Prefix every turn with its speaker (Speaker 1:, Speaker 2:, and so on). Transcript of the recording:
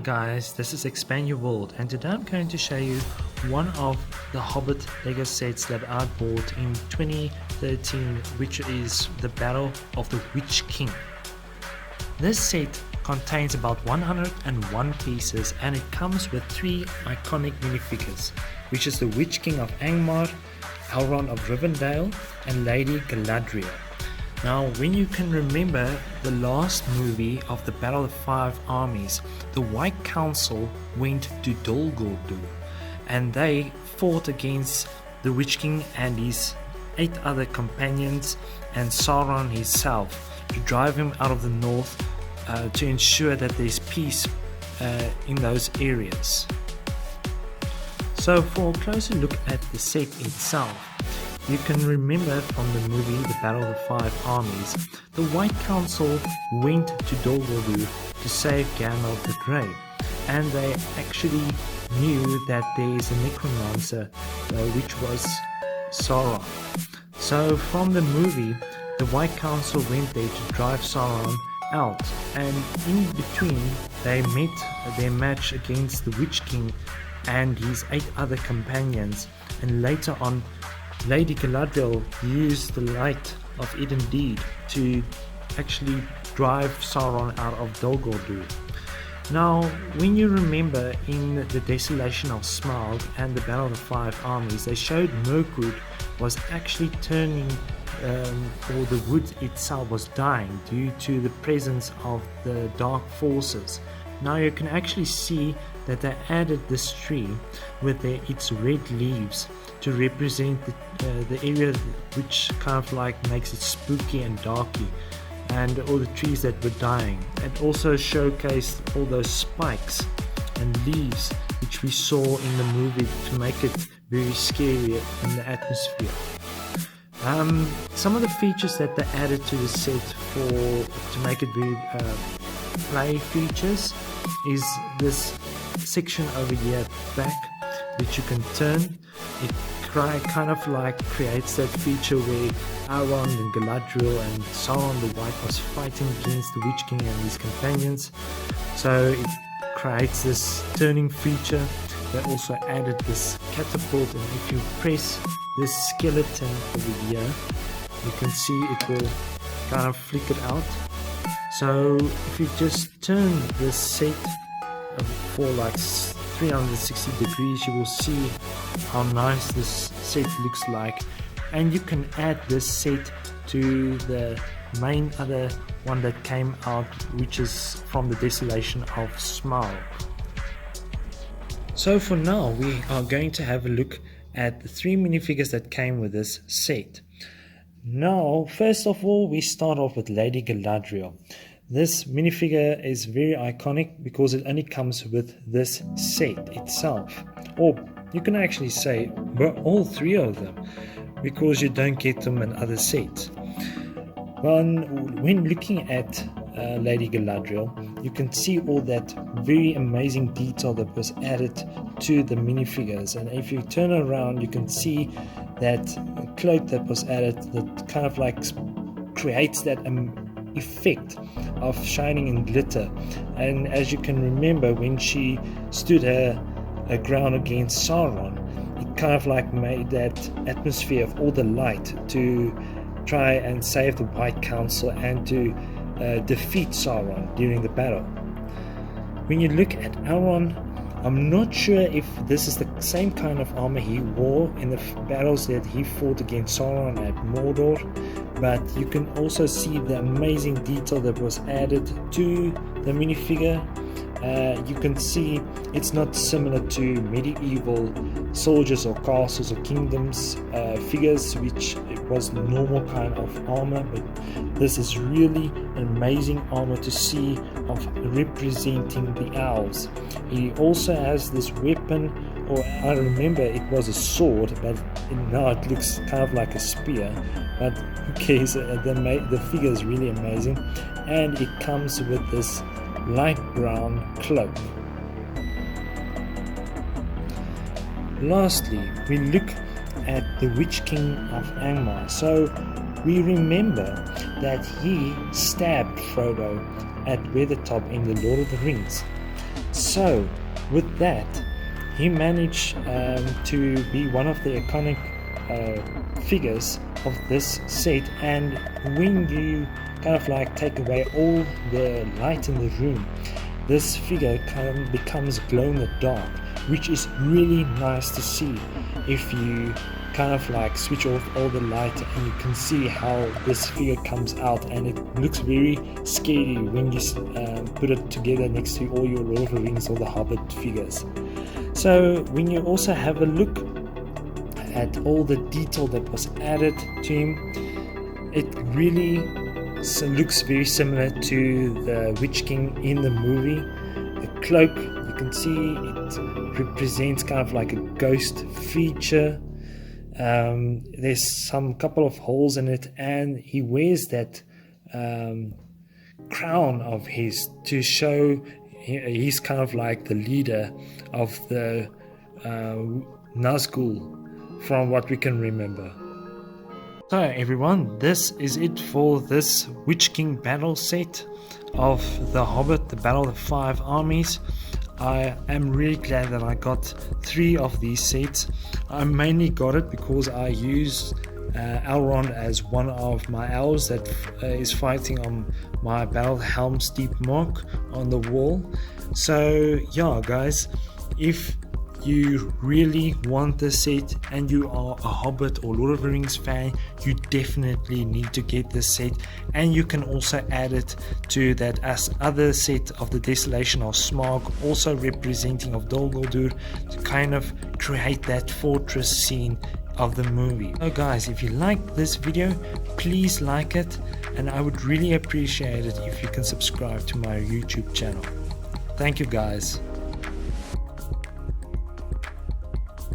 Speaker 1: Guys, this is Expand Your World, and today I'm going to show you one of the Hobbit Lego sets that I bought in 2013, which is the Battle of the Witch King. This set contains about 101 pieces and it comes with 3 iconic minifigures, which is the Witch King of Angmar, Elrond of Rivendell and Lady Galadriel. Now, when you can remember the last movie of the Battle of the Five Armies, the White Council went to Dol Guldur and they fought against the Witch King and his 8 other companions and Sauron himself to drive him out of the north to ensure that there's peace in those areas. So for a closer look at the set itself, you can remember from the movie The Battle of the Five Armies, the White Council went to Dol Guldur to save Gandalf the Grey, and they actually knew that there is a necromancer which was Sauron. So from the movie, the White Council went there to drive Sauron out, and in between they met their match against the Witch King and his 8 other companions, and later on Lady Galadriel used the light of Edendeed to actually drive Sauron out of Dol Guldur. Now, when you remember in the Desolation of Smaug and the Battle of the Five Armies, they showed Mirkwood was actually turning, or the wood itself was dying due to the presence of the dark forces. Now you can actually see that they added this tree with its red leaves to represent the area which kind of like makes it spooky and darky, and all the trees that were dying. It also showcased all those spikes and leaves which we saw in the movie to make it very scary in the atmosphere. Some of the features that they added to the set to make it very play features is this section over here back which you can turn. It kind of like creates that feature where Elrond and Galadriel and Sauron the White was fighting against the Witch King and his companions. So it creates this turning feature. They also added this catapult, and if you press this skeleton over here, you can see it will kind of flicker out. So if you just turn this set for like 360 degrees, you will see how nice this set looks like, and you can add this set to the main other one that came out, which is from the Desolation of Smaug. So for now we are going to have a look at the 3 minifigures that came with this set. Now, first of all, we start off with Lady Galadriel. This minifigure is very iconic because it only comes with this set itself, or you can actually say all 3 of them, because you don't get them in other sets. When looking at Lady Galadriel, you can see all that very amazing detail that was added to the minifigures, and if you turn around you can see that cloak that was added that kind of like creates that effect of shining and glitter. And as you can remember, when she stood her ground against Sauron, it kind of like made that atmosphere of all the light to try and save the White Council and to defeat Sauron during the battle. When you look at Elrond, I'm not sure if this is the same kind of armor he wore in the battles that he fought against Sauron at Mordor, but you can also see the amazing detail that was added to the minifigure. You can see it's not similar to medieval soldiers or castles or kingdoms figures, which it was normal kind of armor, but this is really an amazing armor to see of representing the elves. He also has this weapon, or I remember it was a sword, but now it looks kind of like a spear, but who cares, the figure is really amazing, and it comes with this light brown cloak. Lastly, we look at the Witch King of Angmar. So we remember that he stabbed Frodo at Weathertop in the Lord of the Rings. So with that, he managed to be one of the iconic figures of this set, and when you kind of like take away all the light in the room, this figure kind of becomes glow in the dark, which is really nice to see. If you kind of like switch off all the light, and you can see how this figure comes out, and it looks very scary when you put it together next to all your Lord of the Rings or the Hobbit figures. So when you also have a look at all the detail that was added to him, it really looks very similar to the Witch King in the movie. The cloak, you can see it represents kind of like a ghost feature. There's some couple of holes in it, and he wears that crown of his to show he's kind of like the leader of the Nazgul, from what we can remember. So everyone, this is it for this Witch King battle set of The Hobbit, the Battle of the Five Armies. I am really glad that I got 3 of these sets. I mainly got it because I use Elrond as one of my elves that is fighting on my battle helm's deep mark on the wall. So yeah guys, if you really want this set and you are a Hobbit or Lord of the Rings fan, you definitely need to get this set, and you can also add it to that as other set of the Desolation of Smaug, also representing of Dol Guldur, to kind of create that fortress scene of the movie. So guys, if you like this video, please like it, and I would really appreciate it if you can subscribe to my YouTube channel. Thank you guys.